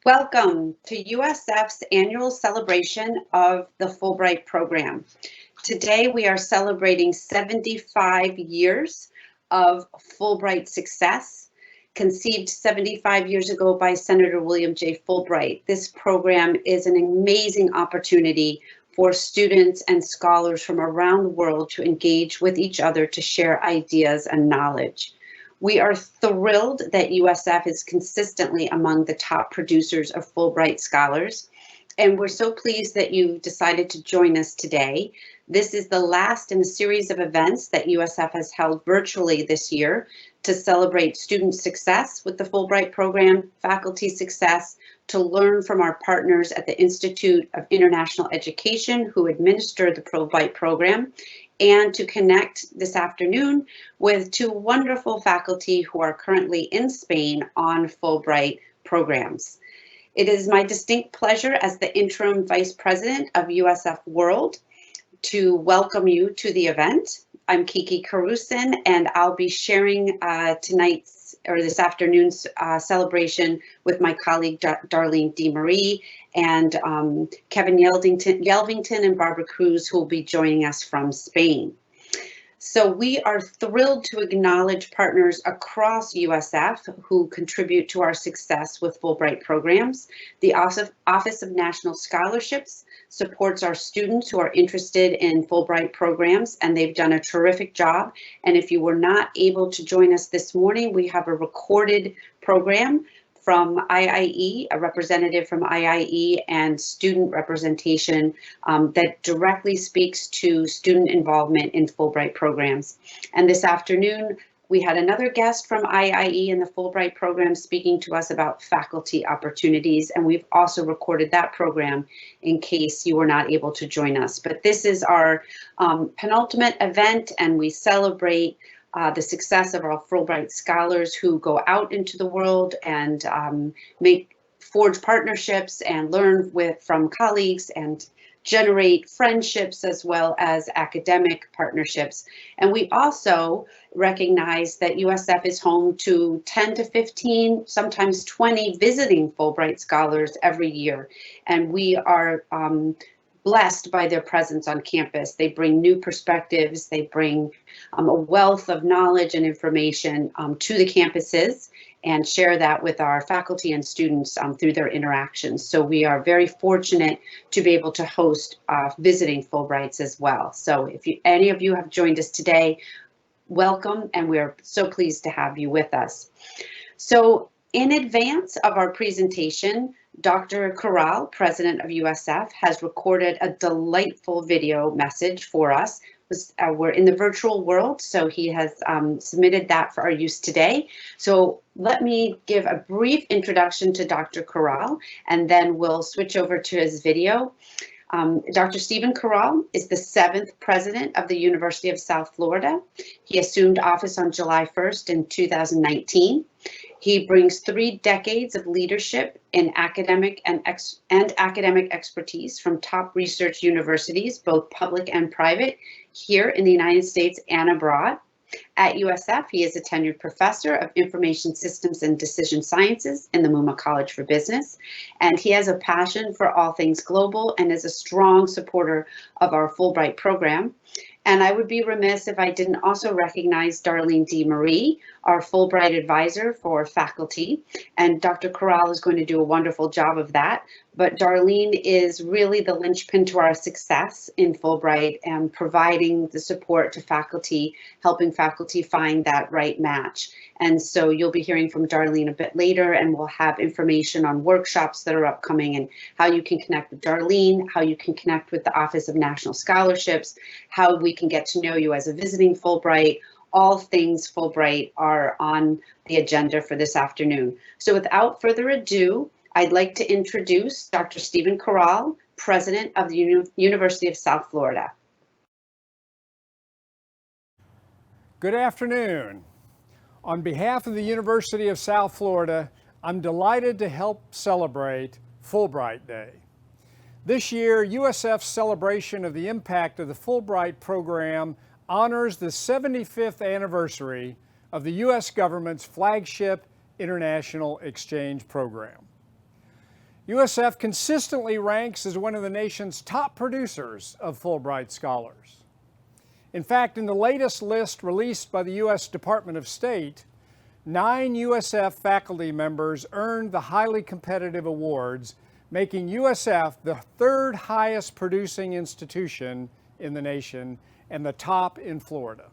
Welcome to USF's annual celebration of the Fulbright program. Today we are celebrating 75 years of Fulbright success, conceived 75 years ago by Senator William J. Fulbright. This program is an amazing opportunity for students and scholars from around the world to engage with each other to share ideas and knowledge. We are thrilled that USF is consistently among the top producers of Fulbright scholars, and we're so pleased that you decided to join us today. This is the last in a series of events that USF has held virtually this year to celebrate student success with the Fulbright program, faculty success, to learn from our partners at the Institute of International Education who administer the Fulbright program, and to connect this afternoon with two wonderful faculty who are currently in Spain on Fulbright programs. It is my distinct pleasure as the interim vice president of USF World to welcome you to the event. I'm Kiki Carusin, and I'll be sharing this afternoon's celebration with my colleague Darlene DeMarie and Kevin Yelvington and Barbara Cruz, who will be joining us from Spain. So we are thrilled to acknowledge partners across USF who contribute to our success with Fulbright programs. The Office of National Scholarships supports our students who are interested in Fulbright programs, and they've done a terrific job. And if you were not able to join us this morning, we have a recorded program from IIE, a representative from IIE, and student representation that directly speaks to student involvement in Fulbright programs. And this afternoon, we had another guest from IIE in the Fulbright program speaking to us about faculty opportunities, and we've also recorded that program in case you were not able to join us. But this is our penultimate event, and we celebrate the success of our Fulbright scholars who go out into the world and forge partnerships and learn from colleagues and generate friendships as well as academic partnerships. And we also recognize that USF is home to 10 to 15, sometimes 20 visiting Fulbright scholars every year. And we are blessed by their presence on campus. They bring new perspectives, they bring a wealth of knowledge and information to the campuses and share that with our faculty and students through their interactions. So we are very fortunate to be able to host visiting Fulbrights as well. So if any of you have joined us today, welcome, and we are so pleased to have you with us. So in advance of our presentation, Dr. Corral, president of USF, has recorded a delightful video message for us. We're in the virtual world, so he has submitted that for our use today. So let me give a brief introduction to Dr. Corral, and then we'll switch over to his video. Dr. Stephen Corral is the 7th president of the University of South Florida. He assumed office on July 1st in 2019. He brings 3 decades of leadership in academic and academic expertise from top research universities, both public and private, here in the United States and abroad. At USF, he is a tenured professor of information systems and decision sciences in the Mumma College for Business, and he has a passion for all things global and is a strong supporter of our Fulbright program. And I would be remiss if I didn't also recognize Darlene DeMarie, our Fulbright advisor for faculty. And Dr. Corral is going to do a wonderful job of that. But Darlene is really the linchpin to our success in Fulbright and providing the support to faculty, helping faculty find that right match. And so you'll be hearing from Darlene a bit later, and we'll have information on workshops that are upcoming and how you can connect with Darlene, how you can connect with the Office of National Scholarships, how we can get to know you as a visiting Fulbright. All things Fulbright are on the agenda for this afternoon. So without further ado, I'd like to introduce Dr. Stephen Corral, president of the University of South Florida. Good afternoon. On behalf of the University of South Florida, I'm delighted to help celebrate Fulbright Day. This year, USF's celebration of the impact of the Fulbright program honors the 75th anniversary of the U.S. government's flagship international exchange program. USF consistently ranks as one of the nation's top producers of Fulbright scholars. In fact, in the latest list released by the U.S. Department of State, 9 USF faculty members earned the highly competitive awards, making USF the third highest producing institution in the nation and the top in Florida.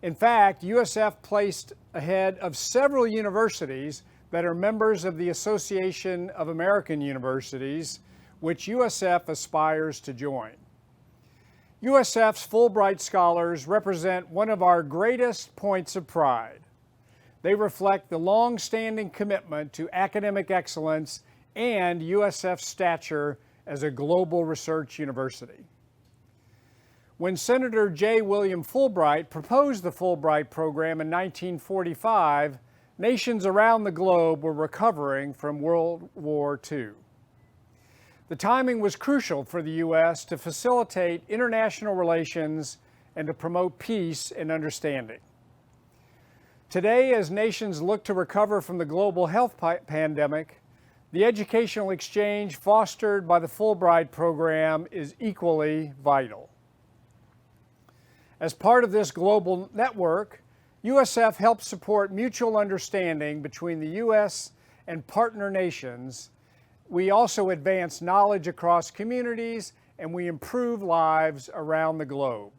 In fact, USF placed ahead of several universities that are members of the Association of American Universities, which USF aspires to join. USF's Fulbright scholars represent one of our greatest points of pride. They reflect the long-standing commitment to academic excellence and USF's stature as a global research university. When Senator J. William Fulbright proposed the Fulbright program in 1945, nations around the globe were recovering from World War II. The timing was crucial for the U.S. to facilitate international relations and to promote peace and understanding. Today, as nations look to recover from the global health pandemic, the educational exchange fostered by the Fulbright program is equally vital. As part of this global network, USF helps support mutual understanding between the U.S. and partner nations. We also advance knowledge across communities, and we improve lives around the globe.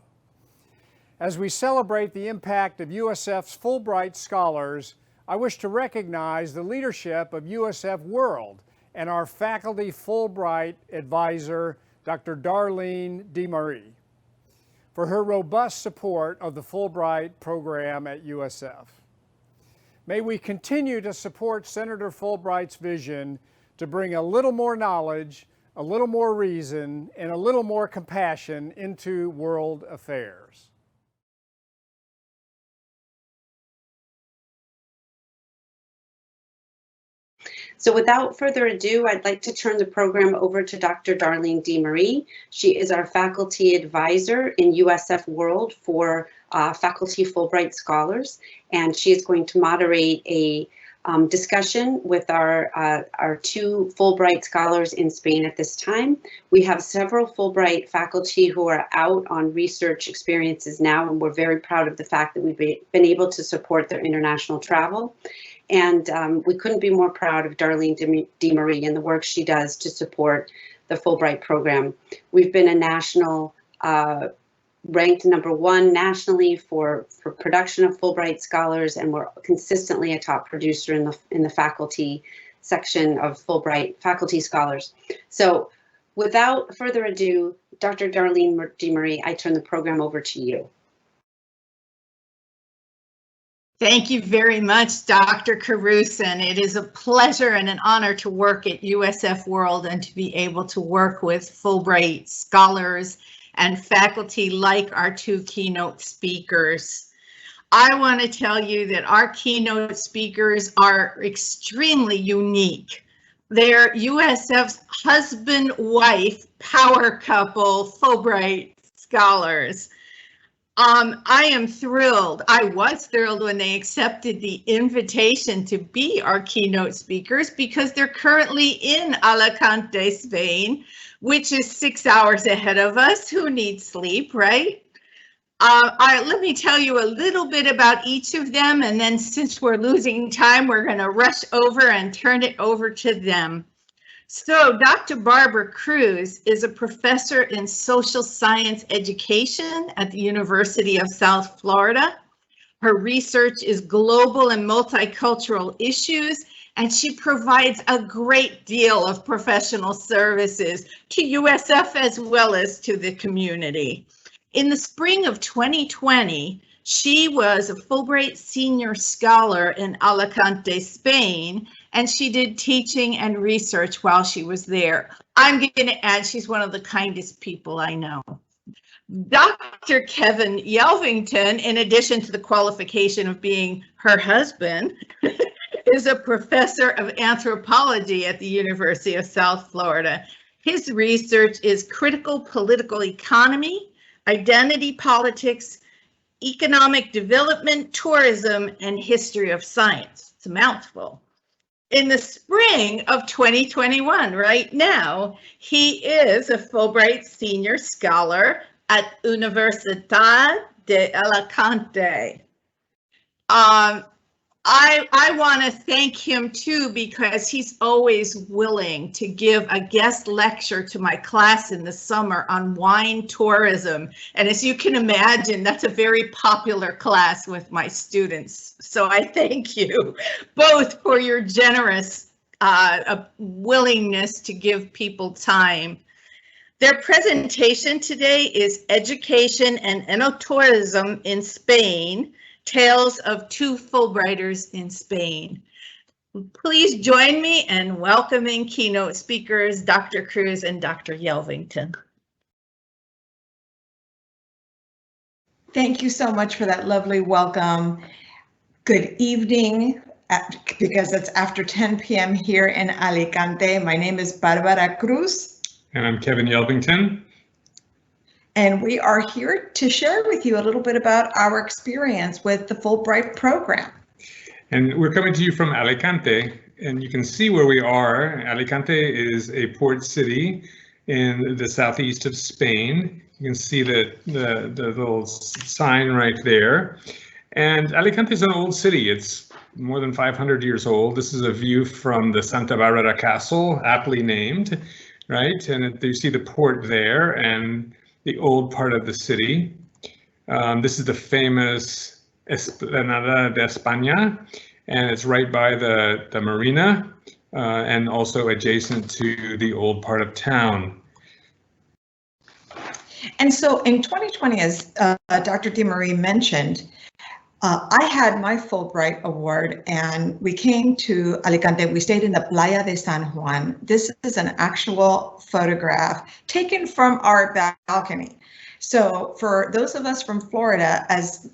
As we celebrate the impact of USF's Fulbright scholars, I wish to recognize the leadership of USF World and our faculty Fulbright advisor, Dr. Darlene DeMarie, for her robust support of the Fulbright program at USF. May we continue to support Senator Fulbright's vision to bring a little more knowledge, a little more reason, and a little more compassion into world affairs. So without further ado, I'd like to turn the program over to Dr. Darlene DeMarie. She is our faculty advisor in USF World for faculty Fulbright scholars, and she is going to moderate a discussion with our 2 Fulbright scholars in Spain at this time. We have several Fulbright faculty who are out on research experiences now, and we're very proud of the fact that we've been able to support their international travel. And we couldn't be more proud of Darlene DeMarie and the work she does to support the Fulbright program. We've been a national, ranked #1 nationally for production of Fulbright scholars, and we're consistently a top producer in the faculty section of Fulbright faculty scholars. So without further ado, Dr. Darlene DeMarie, I turn the program over to you. Thank you very much, Dr. Carusin. It is a pleasure and an honor to work at USF World and to be able to work with Fulbright scholars and faculty like our 2 keynote speakers. I want to tell you that our keynote speakers are extremely unique. They're USF's husband-wife power couple Fulbright scholars. I am thrilled. I was thrilled when they accepted the invitation to be our keynote speakers because they're currently in Alicante, Spain, which is 6 hours ahead of us. Who needs sleep, right? Let me tell you a little bit about each of them, and then since we're losing time, we're going to rush over and turn it over to them. So Dr. Barbara Cruz is a professor in social science education at the University of South Florida. Her research is global and multicultural issues, and she provides a great deal of professional services to USF as well as to the community. In the spring of 2020, she was a Fulbright Senior Scholar in Alicante, Spain, and she did teaching and research while she was there. I'm going to add she's one of the kindest people I know. Dr. Kevin Yelvington, in addition to the qualification of being her husband, is a professor of anthropology at the University of South Florida. His research is critical political economy, identity politics, economic development, tourism, and history of science. It's a mouthful. in the spring of 2021, right now, he is a Fulbright Senior Scholar at Universidad de Alicante. I want to thank him too, because he's always willing to give a guest lecture to my class in the summer on wine tourism. And as you can imagine, that's a very popular class with my students. So I thank you both for your generous willingness to give people time. Their presentation today is Education and Enoturism in Spain, Tales of Two Fulbrighters in Spain. Please join me in welcoming keynote speakers, Dr. Cruz and Dr. Yelvington. Thank you so much for that lovely welcome. Good evening, because it's after 10 p.m. here in Alicante. My name is Barbara Cruz. And I'm Kevin Yelvington. And we are here to share with you a little bit about our experience with the Fulbright program. And we're coming to you from Alicante, and you can see where we are. Alicante is a port city in the southeast of Spain. You can see the little sign right there. And Alicante is an old city. It's more than 500 years old. This is a view from the Santa Barbara Castle, aptly named, right? And you see the port there and the old part of the city. This is the famous Esplanada de España, and it's right by the marina and also adjacent to the old part of town. And so in 2020, as Dr. DeMarie mentioned, I had my Fulbright Award and we came to Alicante. We stayed in the Playa de San Juan. This is an actual photograph taken from our balcony. So for those of us from Florida, as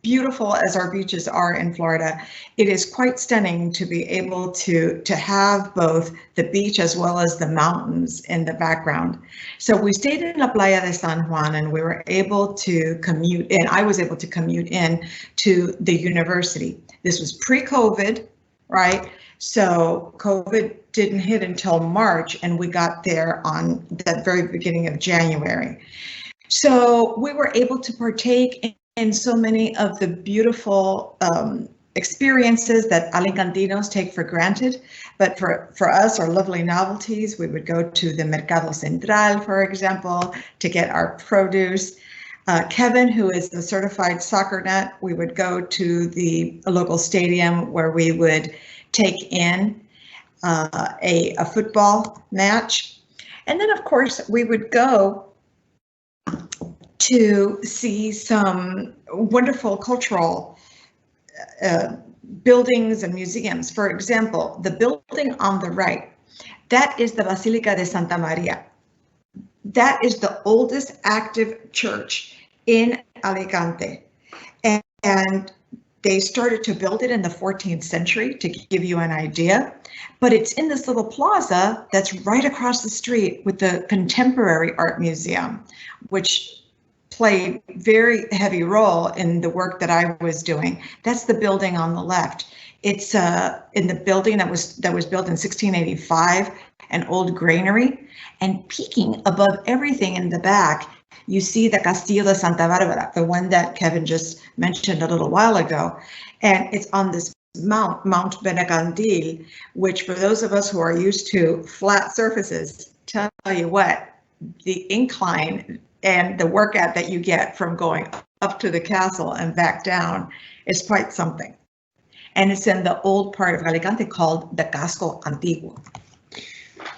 beautiful as our beaches are in Florida, it is quite stunning to be able to have both the beach as well as the mountains in the background. So we stayed in La Playa de San Juan and we were able to commute in. I was able to commute in to the university. This was pre-COVID, right? So COVID didn't hit until March and we got there on the very beginning of January. So we were able to partake in so many of the beautiful experiences that Alicantinos take for granted. But for us, our lovely novelties, we would go to the Mercado Central, for example, to get our produce. Kevin, who is the certified soccer nut, we would go to the local stadium where we would take in a football match. And then, of course, we would go to see some wonderful cultural buildings and museums. For example, the building on the right, that is the Basilica de Santa Maria. That is the oldest active church in Alicante. And they started to build it in the 14th century, to give you an idea. But it's in this little plaza that's right across the street with the Contemporary Art Museum, which played very heavy role in the work that I was doing. That's the building on the left. It's in the building that was built in 1685, an old granary, and peeking above everything in the back, you see the Castillo de Santa Barbara, the one that Kevin just mentioned a little while ago. And it's on this Mount Benacandil, which for those of us who are used to flat surfaces, tell you what, the incline and the workout that you get from going up to the castle and back down is quite something. And it's in the old part of Alicante called the Casco Antiguo.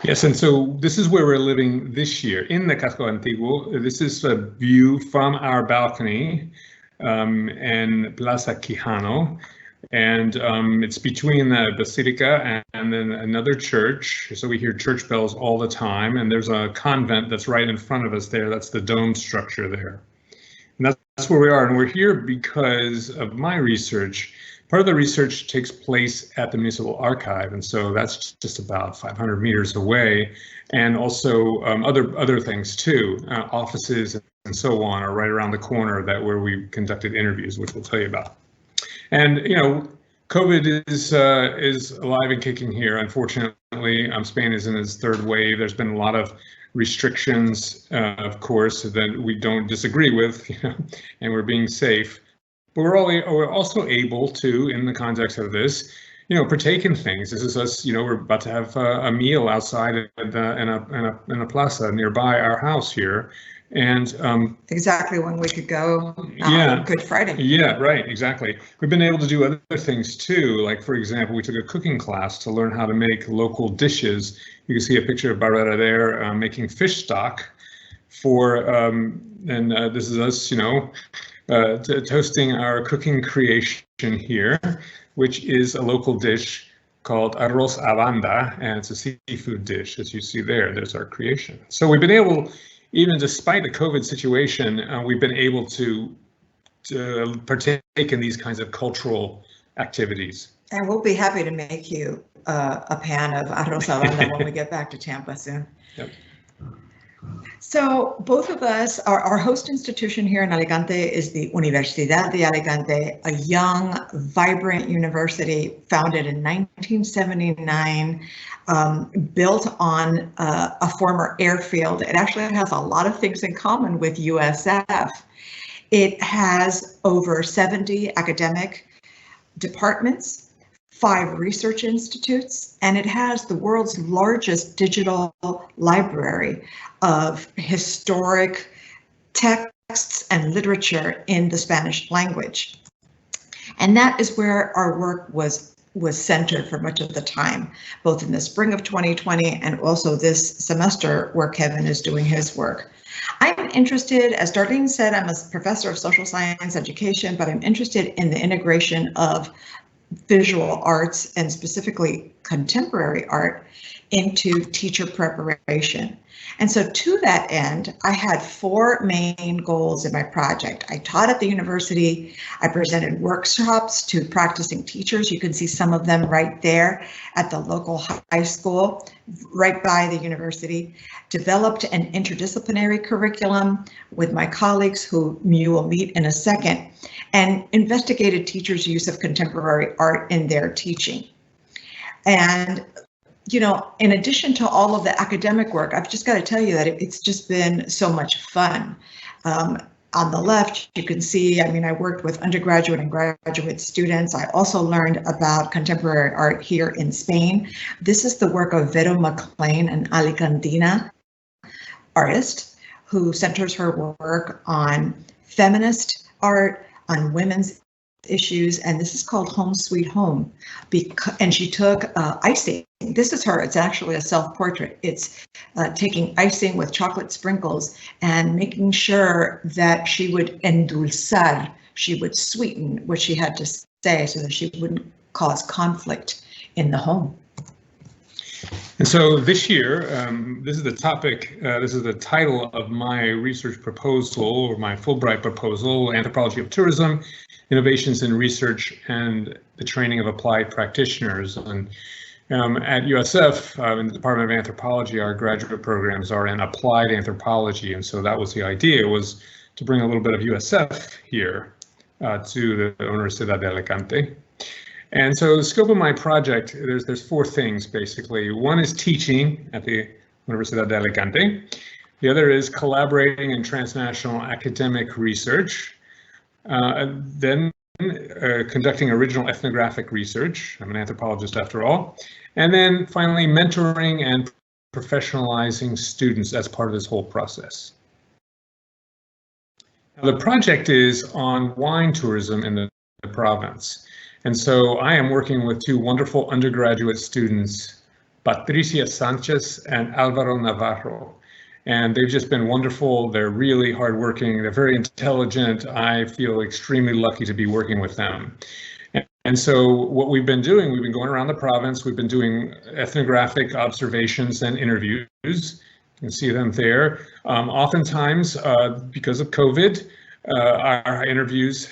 Yes, and so this is where we're living this year, in the Casco Antiguo. This is a view from our balcony in Plaza Quijano. And it's between the Basilica and then another church. So we hear church bells all the time. And there's a convent that's right in front of us there. That's the dome structure there. And that's where we are. And we're here because of my research. Part of the research takes place at the Municipal Archive. And so that's just about 500 meters away. And also other things too. Offices and so on are right around the corner where we conducted interviews, which we'll tell you about. And, you know, COVID is alive and kicking here. Unfortunately, Spain is in its third wave. There's been a lot of restrictions, of course, that we don't disagree with, and we're being safe. But we're also able to, in the context of this, partake in things. This is us, we're about to have a meal outside in a plaza nearby our house here. And exactly 1 week ago, Good Friday. Yeah, right, exactly. We've been able to do other things too. Like, for example, we took a cooking class to learn how to make local dishes. You can see a picture of Barrera there making fish stock for, this is us, toasting our cooking creation here, which is a local dish called arroz a banda, and it's a seafood dish, as you see there. There's our creation. So we've been able, even despite the COVID situation, we've been able to partake in these kinds of cultural activities. And we'll be happy to make you a pan of arroz a banda when we get back to Tampa soon. Yep. So both of us, our host institution here in Alicante is the Universidad de Alicante, a young, vibrant university founded in 1979, built on a former airfield. It actually has a lot of things in common with USF. It has over 70 academic departments, 5 research institutes, and it has the world's largest digital library of historic texts and literature in the Spanish language. And that is where our work was centered for much of the time, both in the spring of 2020 and also this semester where Kevin is doing his work. I'm interested, as Darlene said, I'm a professor of social science education, but I'm interested in the integration of visual arts and specifically contemporary art into teacher preparation. And so to that end, I had 4 main goals in my project. I taught at the university. I presented workshops to practicing teachers. You can see some of them right there at the local high school, right by the university. Developed an interdisciplinary curriculum with my colleagues who you will meet in a second, and investigated teachers' use of contemporary art in their teaching. And in addition to all of the academic work, I've just got to tell you that it's just been so much fun. On the left, you can see, I worked with undergraduate and graduate students. I also learned about contemporary art here in Spain. This is the work of Vero McLean, an Alicantina artist who centers her work on feminist art, on women's issues, and this is called Home Sweet Home. And she took icing. This is her. It's actually a self-portrait. It's taking icing with chocolate sprinkles and making sure that she would endulzar, she would sweeten what she had to say so that she wouldn't cause conflict in the home. And so this year, this is the topic, this is the title of my research proposal, or my Fulbright proposal, Anthropology of Tourism, Innovations in Research and the Training of Applied Practitioners. And at USF, in the Department of Anthropology, our graduate programs are in applied anthropology. And so that was the idea, was to bring a little bit of USF here to the Universidad de Alicante. And so the scope of my project, there's 4 things basically. One is teaching at the Universidad de Alicante. The other is collaborating in transnational academic research. Then conducting original ethnographic research. I'm an anthropologist after all. And then finally mentoring and professionalizing students as part of this whole process. Now, the project is on wine tourism in the province. And so I am working with 2 wonderful undergraduate students, Patricia Sanchez and Alvaro Navarro. And they've just been wonderful. They're really hardworking. They're very intelligent. I feel extremely lucky to be working with them. And so what we've been doing, we've been going around the province. We've been doing ethnographic observations and interviews. You can see them there. Oftentimes, because of COVID, our interviewees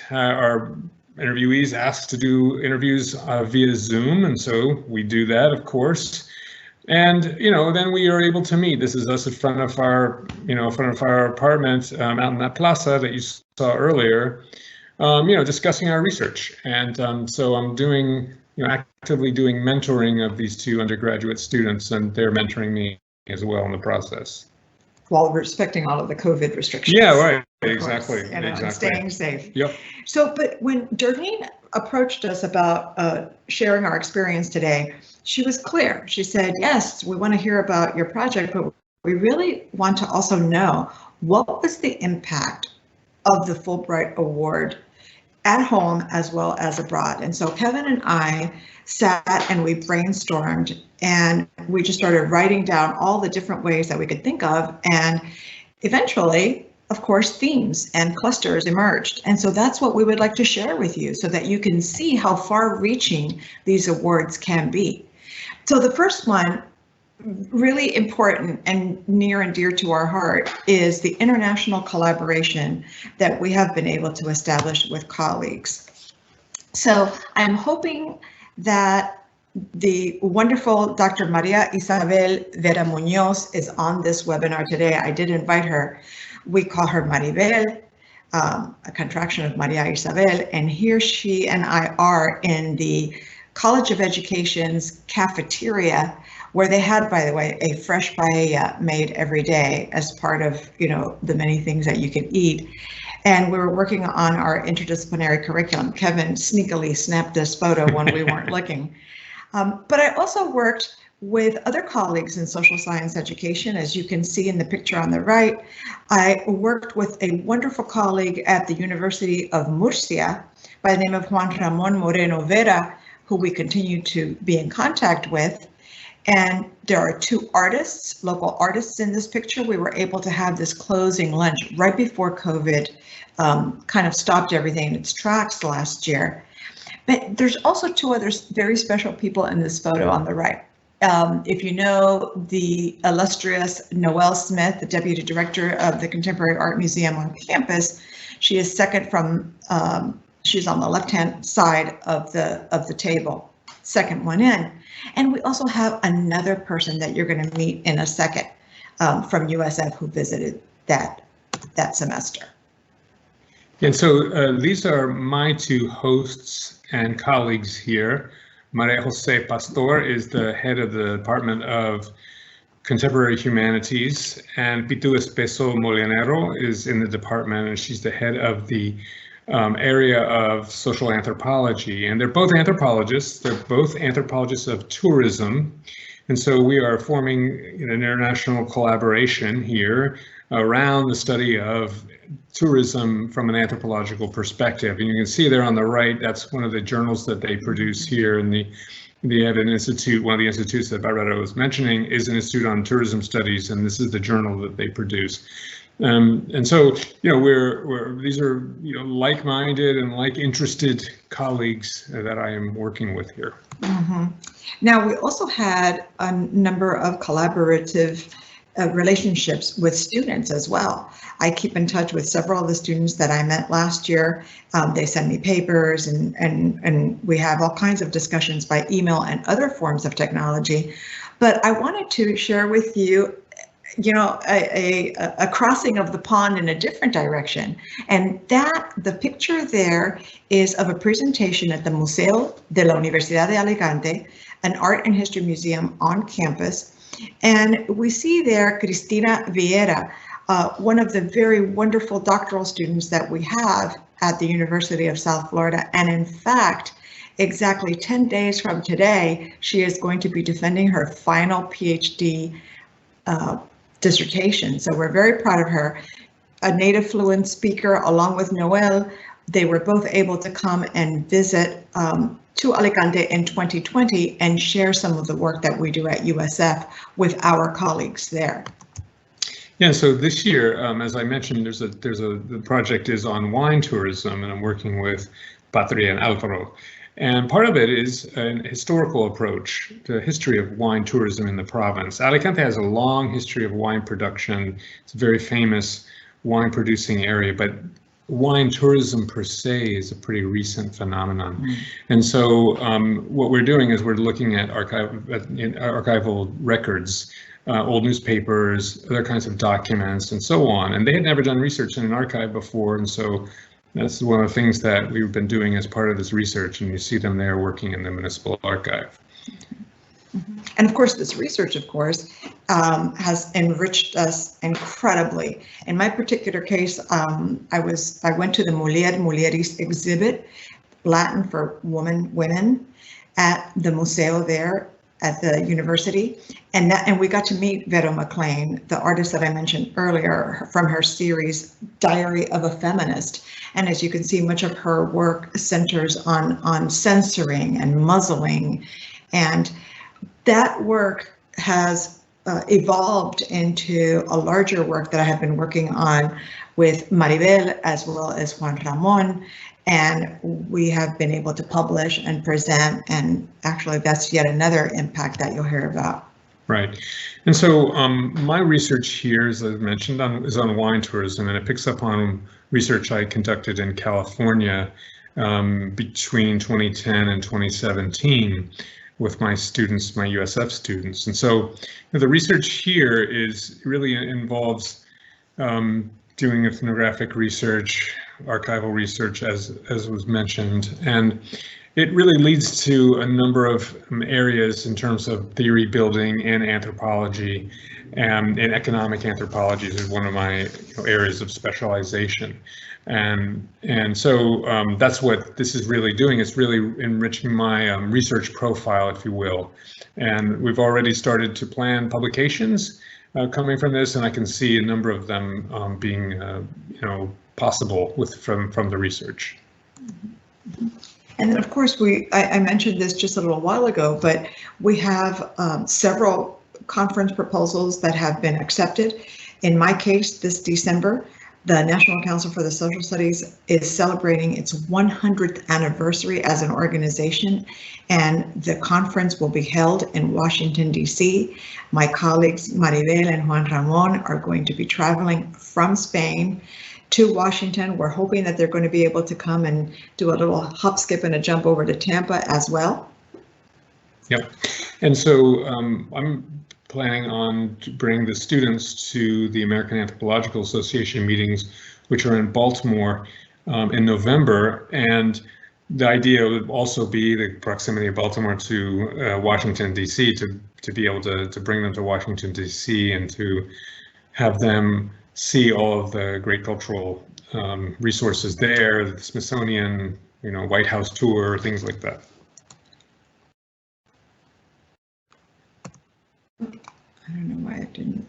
asked to do interviews via Zoom, and so we do that, of course. And then we are able to meet. This is us in front of our, apartment out in that plaza that you saw earlier. Discussing our research. And so I'm doing actively doing mentoring of these two undergraduate students, and they're mentoring me as well in the process. While respecting all of the COVID restrictions. Yeah, right. Exactly. Exactly. And staying safe. Yep. So, but when Darlene approached us about sharing our experience today, she was clear. She said, yes, we want to hear about your project, but we really want to also know what was the impact of the Fulbright Award at home as well as abroad. And so Kevin and I sat and we brainstormed and we just started writing down all the different ways that we could think of, and eventually, of course, themes and clusters emerged. And so that's what we would like to share with you so that you can see how far-reaching these awards can be. So the first one, really important and near and dear to our heart, is the international collaboration that we have been able to establish with colleagues. So I'm hoping that the wonderful Dr. Maria Isabel Vera Munoz is on this webinar today. I did invite her. We call her Maribel, a contraction of Maria Isabel, and here she and I are in the College of Education's cafeteria, where they had, by the way, a fresh paella made every day as part of, the many things that you can eat. And we were working on our interdisciplinary curriculum. Kevin sneakily snapped this photo when we weren't looking. But I also worked with other colleagues in social science education, as you can see in the picture on the right. I worked with a wonderful colleague at the University of Murcia by the name of Juan Ramon Moreno Vera, who we continue to be in contact with. And there are two artists, local artists in this picture. We were able to have this closing lunch right before COVID kind of stopped everything in its tracks last year. But there's also two other very special people in this photo on the right. If you know the illustrious Noelle Smith, the Deputy Director of the Contemporary Art Museum on campus, she is second from, she's on the left-hand side of the table, second one in. And we also have another person that you're going to meet in a second from USF who visited that semester. And so these are my two hosts and colleagues here. Maria Jose Pastor is the head of the Department of Contemporary Humanities, and Pitu Espeso Molinero is in the department, and she's the head of the area of social anthropology. And they're both anthropologists. They're both anthropologists of tourism. And so we are forming an international collaboration here around the study of tourism from an anthropological perspective. And you can see there on the right, that's one of the journals that they produce here in the Evan Institute. One of the institutes that Barbara was mentioning is an Institute on Tourism Studies, and this is the journal that they produce. And so, these are, like-minded and like-interested colleagues that I am working with here. Mm-hmm. Now, we also had a number of collaborative relationships with students as well. I keep in touch with several of the students that I met last year. They send me papers and we have all kinds of discussions by email and other forms of technology. But I wanted to share with you, a crossing of the pond in a different direction. And the picture there is of a presentation at the Museo de la Universidad de Alicante, an art and history museum on campus. And we see there Cristina Vieira, one of the very wonderful doctoral students that we have at the University of South Florida. And in fact, exactly 10 days from today, she is going to be defending her final PhD dissertation. So we're very proud of her. A native fluent speaker along with Noelle, they were both able to come and visit to Alicante in 2020 and share some of the work that we do at USF with our colleagues there. Yeah, so this year, as I mentioned, the project is on wine tourism, and I'm working with Patria and Alvaro. And part of it is an historical approach to the history of wine tourism in the province. Alicante has a long history of wine production. It's a very famous wine producing area, but wine tourism per se is a pretty recent phenomenon. Mm. And so what we're doing is we're looking at archival records, old newspapers, other kinds of documents and so on. And they had never done research in an archive before. And so That's one of the things that we've been doing as part of this research, and you see them there working in the municipal archive. And of course, this research, of course, has enriched us incredibly. In my particular case, I went to the Mulieris exhibit, Latin for women, at the Museo there at the university, and we got to meet Vero McLean, the artist that I mentioned earlier, from her series Diary of a Feminist. And as you can see, much of her work centers on censoring and muzzling, and that work has evolved into a larger work that I have been working on with Maribel as well as Juan Ramon, and we have been able to publish and present, and actually that's yet another impact that you'll hear about. Right. And so my research here, as I mentioned, is on wine tourism, and it picks up on research I conducted in California between 2010 and 2017 with my students, my USF students. And so the research here is really involves doing ethnographic research, archival research, as was mentioned, and it really leads to a number of areas in terms of theory building and anthropology, and economic anthropology is one of my areas of specialization. And so that's what this is really doing. It's really enriching my research profile, if you will. And we've already started to plan publications coming from this, and I can see a number of them being, possible from the research. And then, of course, I mentioned this just a little while ago, but we have several conference proposals that have been accepted. In my case, this December, the National Council for the Social Studies is celebrating its 100th anniversary as an organization, and the conference will be held in Washington, D.C. My colleagues Maribel and Juan Ramon are going to be traveling from Spain to Washington. We're hoping that they're going to be able to come and do a little hop, skip, and a jump over to Tampa as well. Yep. And so I'm planning on to bring the students to the American Anthropological Association meetings, which are in Baltimore in November. And the idea would also be the proximity of Baltimore to Washington, D.C., to be able to bring them to Washington, D.C. and to have them see all of the great cultural resources there, the Smithsonian, White House tour, things like that. I don't know why it didn't.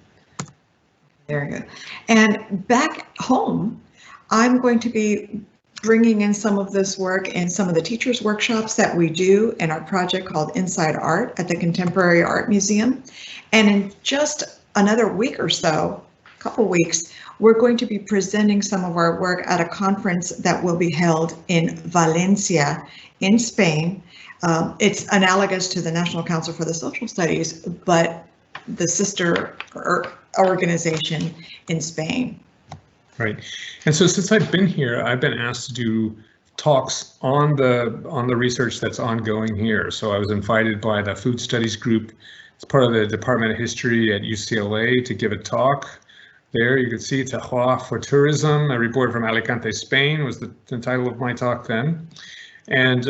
There we go. And back home, I'm going to be bringing in some of this work in some of the teachers' workshops that we do in our project called Inside Art at the Contemporary Art Museum. And in just another week or so, couple weeks, we're going to be presenting some of our work at a conference that will be held in Valencia in Spain. It's analogous to the National Council for the Social Studies, but the sister organization in Spain. Right. And so since I've been here, I've been asked to do talks on the research that's ongoing here. So I was invited by the Food Studies group as part of the Department of History at UCLA to give a talk. There you can see Tahua for Tourism, a report from Alicante, Spain was the title of my talk then. And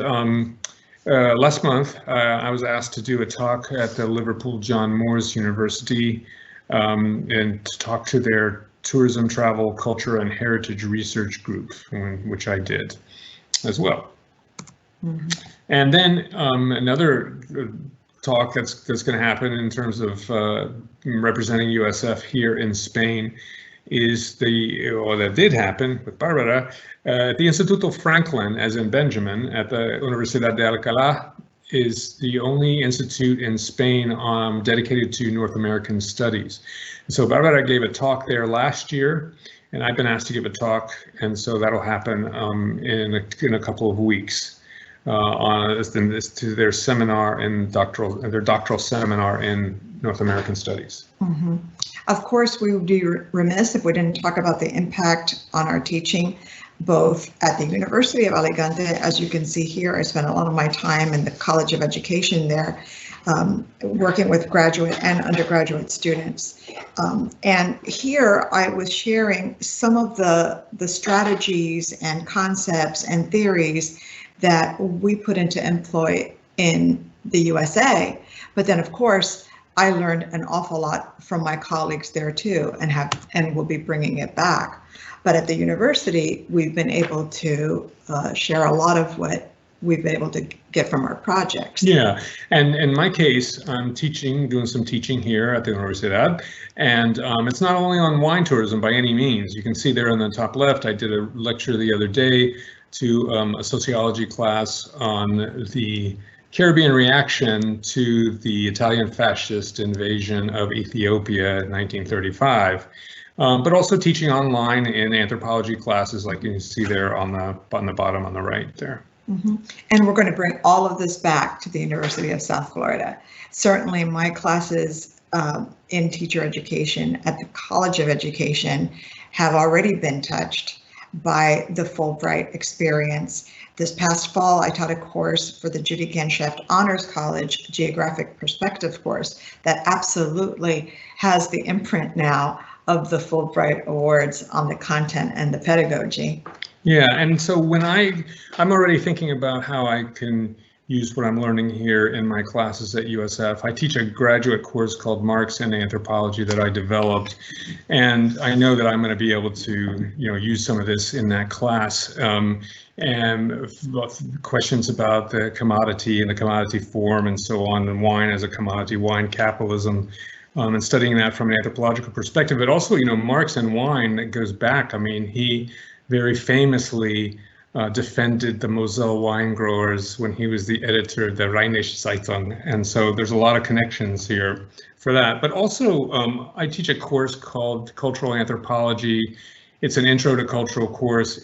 last month, I was asked to do a talk at the Liverpool John Moores University and to talk to their Tourism, Travel, Culture, and Heritage Research Group, which I did as well. Mm-hmm. And then another talk that's going to happen in terms of representing USF here in Spain is that did happen with Barbara at the Instituto Franklin, as in Benjamin, at the Universidad de Alcalá, is the only institute in Spain dedicated to North American studies. So Barbara gave a talk there last year, and I've been asked to give a talk, and so that'll happen in a couple of weeks to their seminar in their doctoral seminar in North American studies. Mm-hmm. Of course, we would be remiss if we didn't talk about the impact on our teaching, both at the University of Alicante. As you can see here, I spent a lot of my time in the College of Education there. working with graduate and undergraduate students. And here I was sharing some of the strategies and concepts and theories that we put into employ in the USA. But then, of course, I learned an awful lot from my colleagues there too, and will be bringing it back. But at the university, we've been able to share a lot of what we've been able to get from our projects. Yeah, and in my case, I'm doing some teaching here at the Universidad, and it's not only on wine tourism by any means. You can see there on the top left, I did a lecture the other day to a sociology class on the Caribbean reaction to the Italian fascist invasion of Ethiopia in 1935. But also teaching online in anthropology classes, like you can see there on the bottom on the right there. Mm-hmm. And we're going to bring all of this back to the University of South Florida. Certainly my classes in teacher education at the College of Education have already been touched by the Fulbright experience. This past fall, I taught a course for the Judy Gensheft Honors College Geographic Perspective course that absolutely has the imprint now of the Fulbright Awards on the content and the pedagogy. Yeah, and so when I'm already thinking about how I can use what I'm learning here in my classes at USF. I teach a graduate course called Marx and Anthropology that I developed, and I know that I'm going to be able to, use some of this in that class. And questions about the commodity and the commodity form and so on, and wine as a commodity, wine capitalism, and studying that from an anthropological perspective. But also, Marx and wine, that goes back. I mean, he very famously defended the Moselle wine growers when he was the editor of the Rheinische Zeitung. And so there's a lot of connections here for that. But also, I teach a course called Cultural Anthropology. It's an intro to cultural course.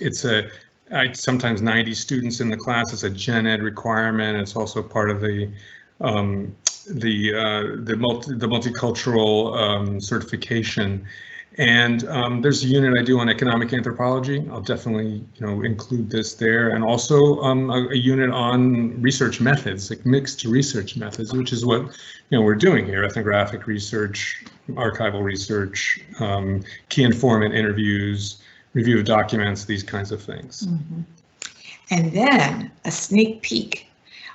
I sometimes 90 students in the class. It's a gen ed requirement. It's also part of the multicultural certification. And there's a unit I do on economic anthropology. I'll definitely, include this there, and also a unit on research methods, like mixed research methods, which is what we're doing here: ethnographic research, archival research, key informant interviews, review of documents, these kinds of things. Mm-hmm. And then a sneak peek.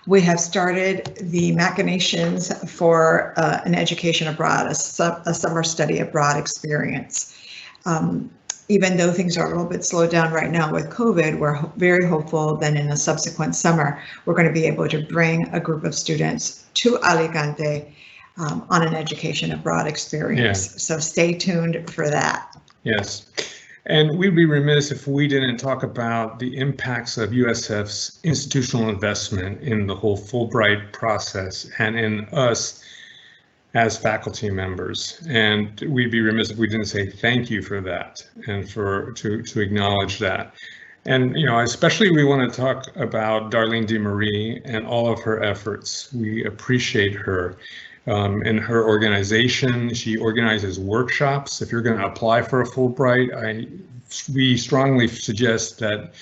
We have started the machinations for an education abroad, a summer study abroad experience. Even though things are a little bit slowed down right now with COVID, we're very hopeful that in a subsequent summer, we're going to be able to bring a group of students to Alicante on an education abroad experience. Yeah. So stay tuned for that. Yes. And we'd be remiss if we didn't talk about the impacts of USF's institutional investment in the whole Fulbright process and in us as faculty members. And we'd be remiss if we didn't say thank you for that and to acknowledge that. And especially we want to talk about Darlene DeMarie and all of her efforts. We appreciate her. In her organization, she organizes workshops. If you're going to apply for a Fulbright, we strongly suggest that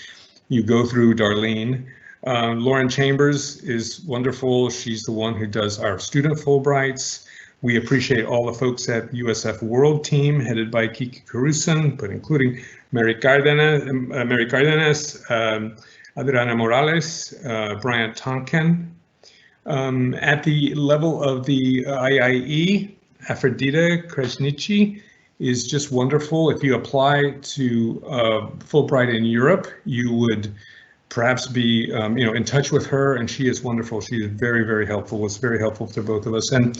you go through Darlene. Lauren Chambers is wonderful. She's the one who does our student Fulbrights. We appreciate all the folks at USF World Team, headed by Kiki Carusan, but including Mary Cardenas, Adriana Morales, Bryant Tonkin. At the level of the IIE, Aphrodita Kresnici is just wonderful. If you apply to Fulbright in Europe, you would perhaps be in touch with her, and she is wonderful. She is very, very helpful. Was very helpful to both of us. And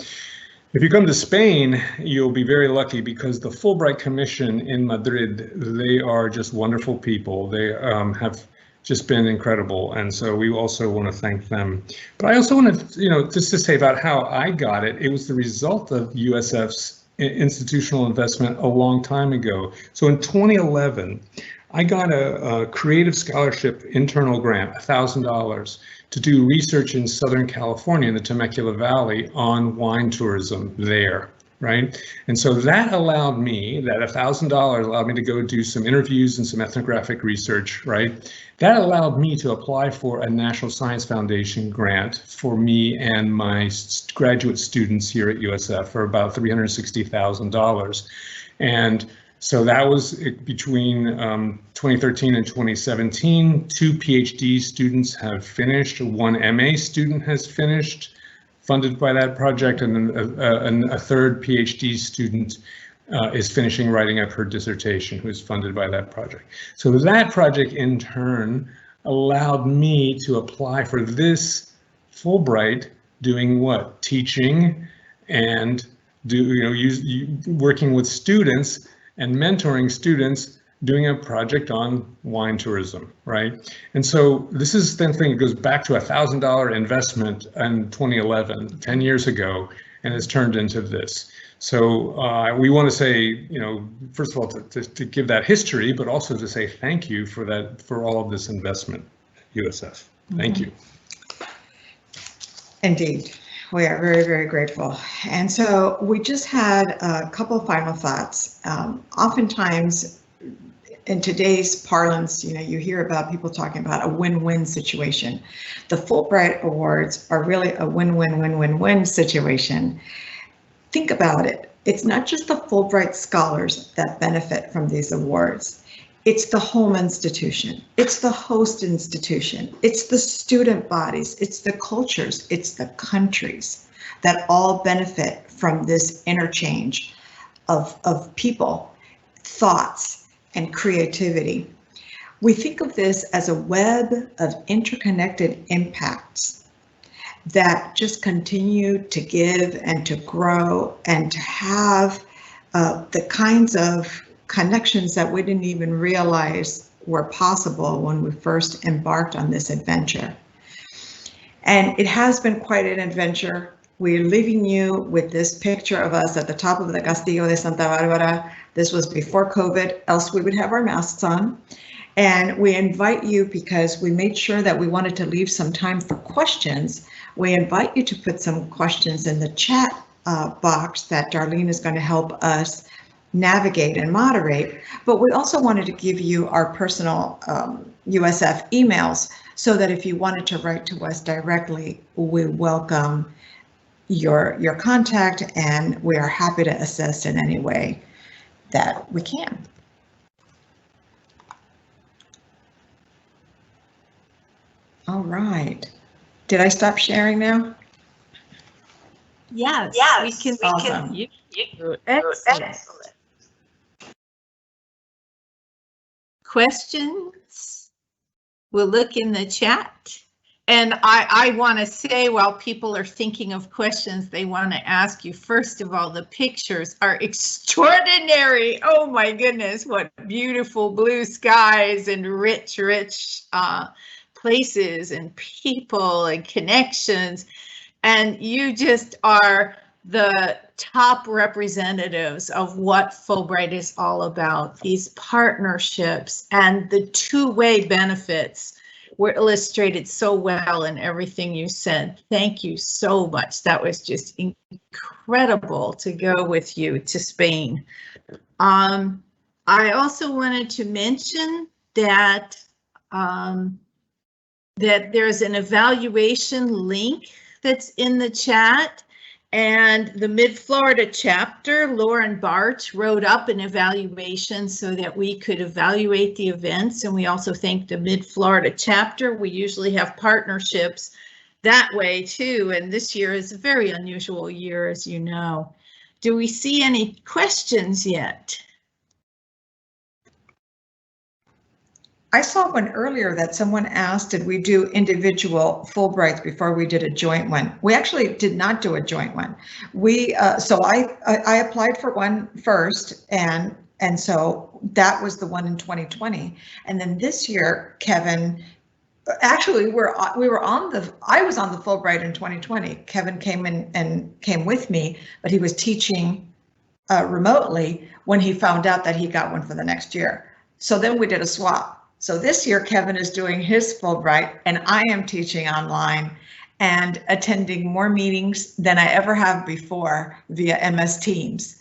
if you come to Spain, you'll be very lucky, because the Fulbright Commission in Madrid, they are just wonderful people. They have just been incredible, and so we also want to thank them. But I also want to, just to say about how I got it. It was the result of USF's institutional investment a long time ago. So in 2011, I got a creative scholarship internal grant, $1,000, to do research in Southern California in the Temecula Valley on wine tourism there. right? And so that allowed me, that $1,000 allowed me to go do some interviews and some ethnographic research, right? That allowed me to apply for a National Science Foundation grant for me and my graduate students here at USF for about $360,000. And so that was between 2013 and 2017. 2 PhD students have finished, 1 MA student has finished, funded by that project, and then a third PhD student is finishing writing up her dissertation, who is funded by that project. So that project in turn allowed me to apply for this Fulbright, doing what? Teaching and working with students and mentoring students, doing a project on wine tourism, right? And so this is the thing that goes back to $1,000 investment in 2011, 10 years ago, and it's turned into this. So we want to say, first of all, to give that history, but also to say thank you for that, for all of this investment, USF. Thank you. Indeed, we are very, very grateful. And so we just had a couple of final thoughts. Oftentimes, in today's parlance, you hear about people talking about a win-win situation. The Fulbright Awards are really a win-win-win-win-win situation. Think about it. It's not just the Fulbright scholars that benefit from these awards. It's the home institution. It's the host institution. It's the student bodies. It's the cultures. It's the countries that all benefit from this interchange of people, thoughts, and creativity. We think of this as a web of interconnected impacts that just continue to give and to grow and to have the kinds of connections that we didn't even realize were possible when we first embarked on this adventure. And it has been quite an adventure. We're leaving you with this picture of us at the top of the Castillo de Santa Barbara. This was before COVID, else we would have our masks on. And we invite you, because we made sure that we wanted to leave some time for questions. We invite you to put some questions in the chat box that Darlene is going to help us navigate and moderate. But we also wanted to give you our personal USF emails so that if you wanted to write to us directly, we welcome your contact, and we are happy to assist in any way that we can. All right. Did I stop sharing now? Yes, we can. Awesome. Excellent. Questions? We'll look in the chat. And I want to say, while people are thinking of questions they want to ask you, first of all, the pictures are extraordinary. Oh my goodness, what beautiful blue skies and rich places and people and connections. And you just are the top representatives of what Fulbright is all about. These partnerships and the two-way benefits were illustrated so well in everything you said. Thank you so much. That was just incredible to go with you to Spain. I also wanted to mention that that there's an evaluation link that's in the chat, and the Mid-Florida chapter, Lauren Bart, wrote up an evaluation so that we could evaluate the events. And we also thank the Mid-Florida chapter. We usually have partnerships that way too. And this year is a very unusual year, as you know. Do we see any questions yet? I saw one earlier that someone asked, did we do individual Fulbrights before we did a joint one? We actually did not do a joint one. So I applied for one first, and so that was the one in 2020. And then this year, Kevin, actually I was on the Fulbright in 2020. Kevin came in and came with me, but he was teaching remotely when he found out that he got one for the next year. So then we did a swap. So this year, Kevin is doing his Fulbright and I am teaching online. and attending more meetings than I ever have before via MS Teams.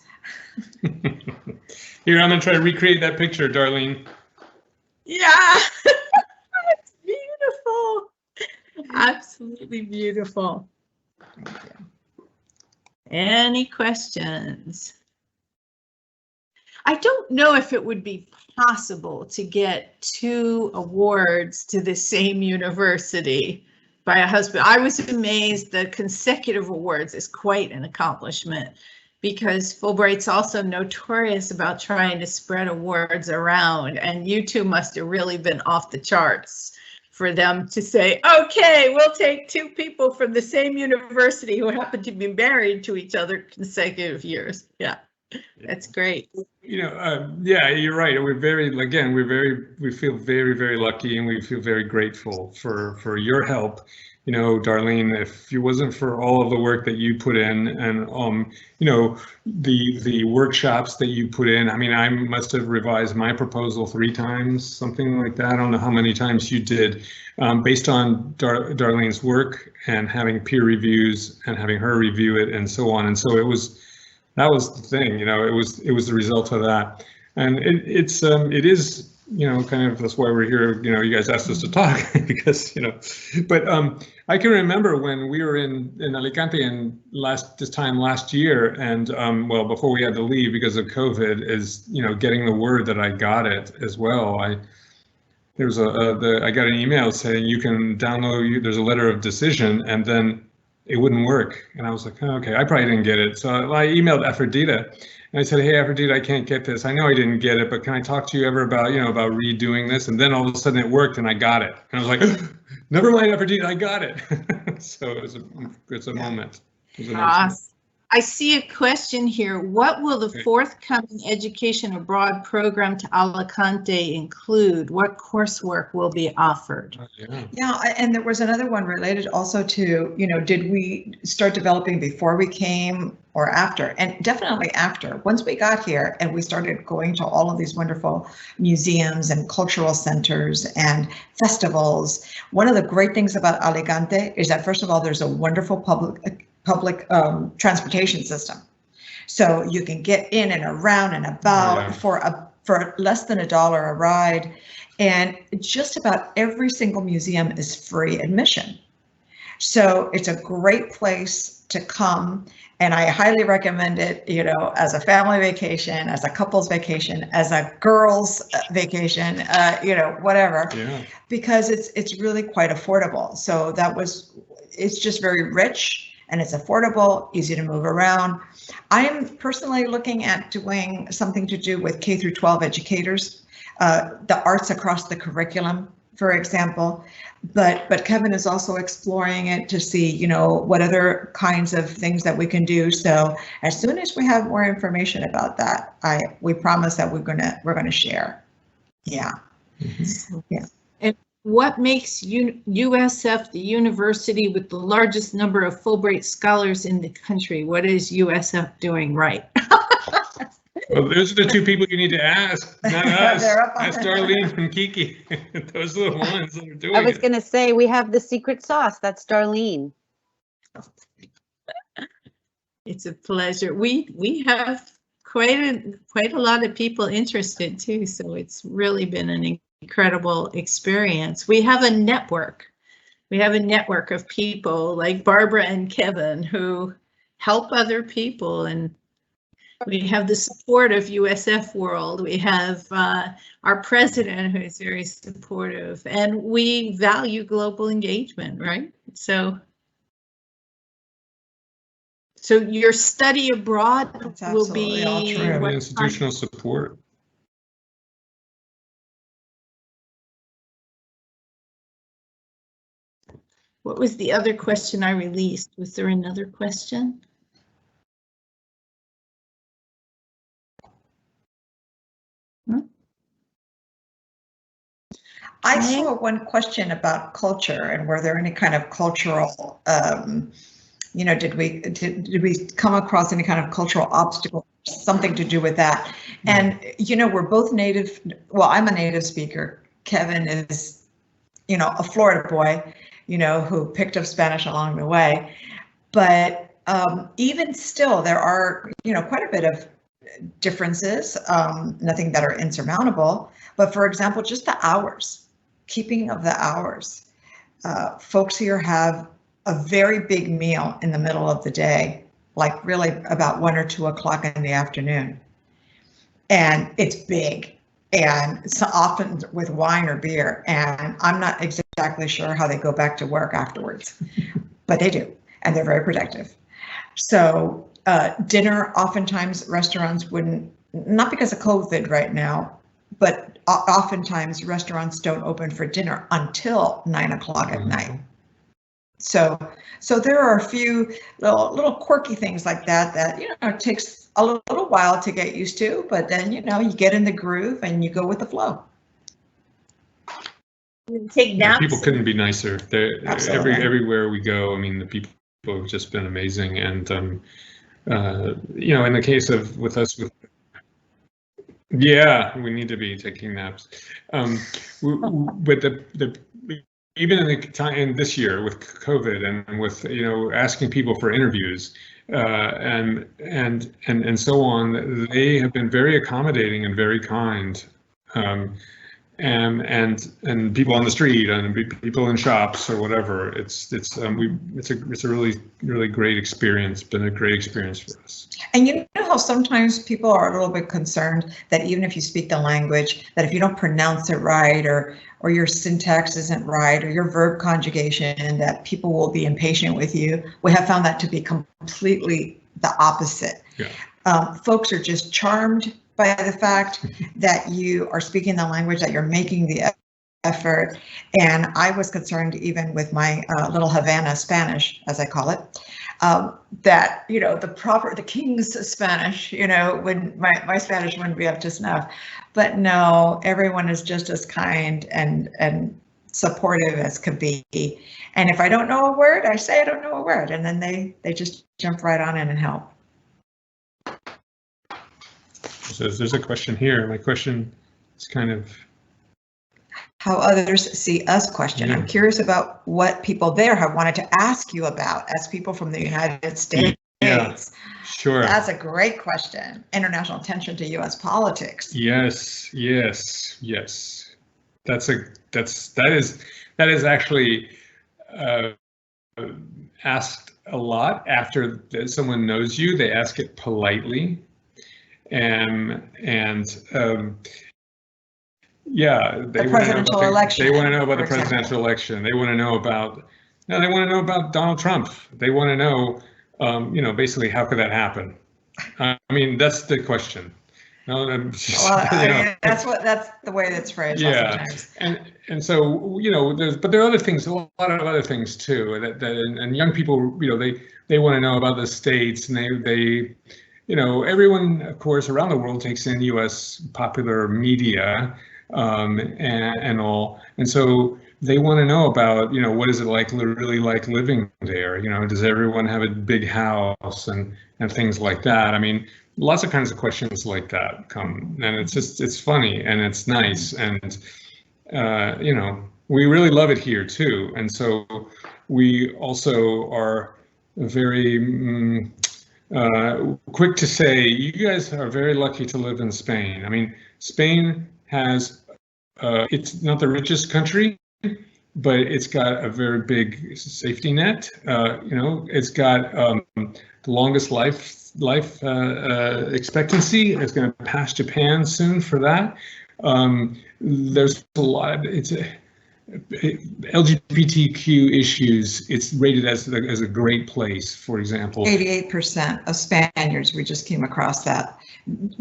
Here, I'm going to try to recreate that picture, Darlene. Yeah, it's beautiful. Absolutely beautiful. Any questions? I don't know if it would be possible to get 2 awards to the same university by a husband. I was amazed. The consecutive awards is quite an accomplishment, because Fulbright's also notorious about trying to spread awards around, and you two must have really been off the charts for them to say, okay, we'll take 2 people from the same university who happen to be married to each other consecutive years. Yeah, that's great. You know, yeah, you're right. We're we feel very, very lucky, and we feel very grateful for your help. You know, Darlene, if it wasn't for all of the work that you put in, and you know, the workshops that you put in, I mean, I must have revised my proposal 3 times, something like that. I don't know how many times you did, based on Darlene's work and having peer reviews and having her review it and so on. And so that was the thing, you know, it was the result of that. And it is, you know, kind of, that's why we're here, you know, you guys asked us to talk because, you know, but I can remember when we were in Alicante this time last year, and well, before we had to leave because of COVID, is, you know, getting the word that I got it as well. I got an email saying you can download, there's a letter of decision, and then it wouldn't work. And I was like, oh, okay, I probably didn't get it. So I emailed Aphrodita and I said, hey, Aphrodita, I can't get this. I know I didn't get it, but can I talk to you ever about, you know, about redoing this? And then all of a sudden it worked and I got it. And I was like, never mind, Aphrodita, I got it. So it's a moment. It was a nice moment. I see a question here. What will the forthcoming education abroad program to Alicante include? What coursework will be offered? Yeah, and there was another one related also to, you know, did we start developing before we came or after? And definitely after. Once we got here and we started going to all of these wonderful museums and cultural centers and festivals, one of the great things about Alicante is that, first of all, there's a wonderful public transportation system, so you can get in and around and about for less than $1 a ride, and just about every single museum is free admission. So it's a great place to come, and I highly recommend it, you know, as a family vacation, as a couple's vacation, as a girls' vacation, you know, whatever, because it's really quite affordable. So it's just very rich. And it's affordable, easy to move around. I am personally looking at doing something to do with K through 12 educators, the arts across the curriculum, for example. But Kevin is also exploring it to see, you know, what other kinds of things that we can do. So as soon as we have more information about that, we promise that we're gonna share. Yeah. Yeah. What makes USF the university with the largest number of Fulbright scholars in the country? What is USF doing right? Well, those are the 2 people you need to ask, not us. That's Darlene and Kiki. Those are the ones that are doing it. I was going to say, we have the secret sauce. That's Darlene. It's a pleasure. We have quite a lot of people interested too, so it's really been an incredible experience. We have a network. We have a network of people like Barbara and Kevin who help other people, and we have the support of USF World. We have our president who is very supportive, and we value global engagement, right? So your study abroad will be institutional support. What was the other question I released? Was there another question? I saw one question about culture, and were there any kind of cultural, you know, did we come across any kind of cultural obstacle, something to do with that? And, you know, we're both native. Well, I'm a native speaker. Kevin is, you know, a Florida boy. who picked up Spanish along the way. But even still, there are, quite a bit of differences, nothing that are insurmountable. But for example, just the hours, keeping of the hours. Folks here have a very big meal in the middle of the day, like really about 1 or 2 o'clock in the afternoon. And it's big, and so often with wine or beer. And I'm not exactly sure how they go back to work afterwards, but they do, and they're very productive. So dinner, oftentimes restaurants wouldn't, not because of COVID right now, but oftentimes restaurants don't open for dinner until 9 o'clock at night. So there are a few little quirky things like that it takes a little while to get used to, but then you get in the groove and you go with the flow. Take naps. People couldn't be nicer. Everywhere we go, I mean, the people have just been amazing, and in the case of with us, we need to be taking naps. But even in the time this year with COVID and with asking people for interviews and so on, they have been very accommodating and very kind. And people on the street and people in shops or whatever. It's a really great experience. Been a great experience for us. And you know how sometimes people are a little bit concerned that even if you speak the language, that if you don't pronounce it right or your syntax isn't right or your verb conjugation, that people will be impatient with you. We have found that to be completely the opposite. Yeah. Folks are just charmed by the fact that you are speaking the language, that you're making the effort. And I was concerned even with my little Havana Spanish, as I call it, that, the king's Spanish, when my Spanish wouldn't be up to snuff. But no, everyone is just as kind and supportive as could be. And if I don't know a word, I say I don't know a word, and then they just jump right on in and help. So there's a question here. My question is kind of how others see us question. Yeah. I'm curious about what people there have wanted to ask you about as people from the United States. Yeah, sure. That's a great question. International attention to U.S. politics. Yes. That is actually asked a lot after someone knows you. They ask it politely. The presidential election. They want to know about the presidential election. They want to know about. No, they want to know about Donald Trump. They want to know, basically, how could that happen? I mean, that's the question. No, that's the way that's phrased. Yeah, and so there are other things, a lot of other things too. And young people, they want to know about the states, and they. Everyone, of course, around the world takes in U.S. popular media and all, and so they want to know about, what is it really like living there? Does everyone have a big house and things like that? I mean, lots of kinds of questions like that come, and it's funny and it's nice, and we really love it here too, and so we also are very. Quick to say, you guys are very lucky to live in Spain. I mean, Spain has, it's not the richest country, but it's got a very big safety net. It's got the longest life expectancy. It's going to pass Japan soon for that. There's a lot. LGBTQ issues, it's rated as a great place, for example. 88% of Spaniards, we just came across that,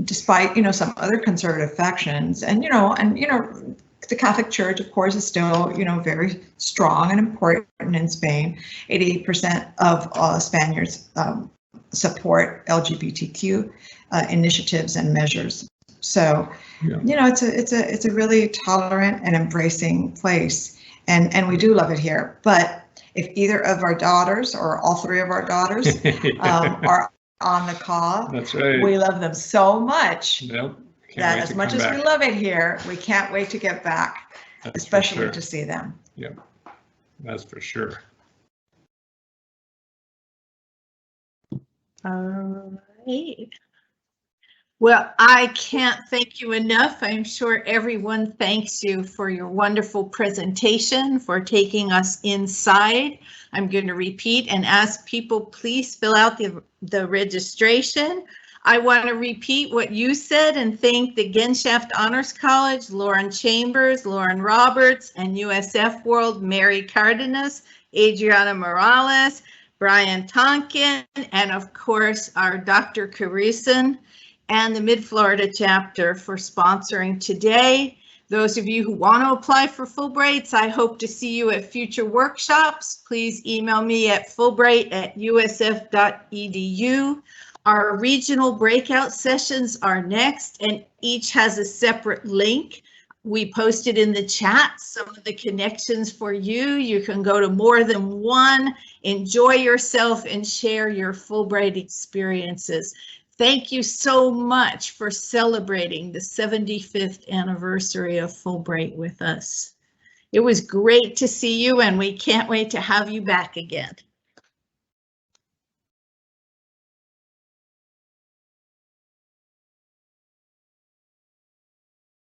despite, some other conservative factions. And, the Catholic Church, of course, is still, very strong and important in Spain. 88% of Spaniards support LGBTQ initiatives and measures. So, it's a really tolerant and embracing place, and we do love it here. But if either of our daughters or all three of our daughters are on the call, that's right. We love them so much that as much as we love it here, we can't wait to get back, especially to see them. Yep. That's for sure. All right. Well, I can't thank you enough. I'm sure everyone thanks you for your wonderful presentation, for taking us inside. I'm going to repeat and ask people, please fill out the registration. I want to repeat what you said and thank the Genshaft Honors College, Lauren Chambers, Lauren Roberts, and USF World, Mary Cardenas, Adriana Morales, Brian Tonkin, and of course, our Dr. Caruson and the Mid-Florida chapter for sponsoring today. Those of you who want to apply for Fulbrights, I hope to see you at future workshops. Please email me at fulbright@usf.edu. Our regional breakout sessions are next, and each has a separate link. We posted in the chat some of the connections for you. You can go to more than one, enjoy yourself, and share your Fulbright experiences. Thank you so much for celebrating the 75th anniversary of Fulbright with us. It was great to see you, and we can't wait to have you back again.